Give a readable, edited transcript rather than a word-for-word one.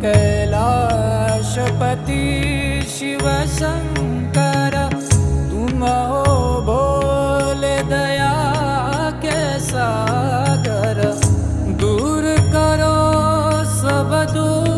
कैलाशपति शिव शंकर, तुम हो भोले दया के सागर। दूर करो सब दुख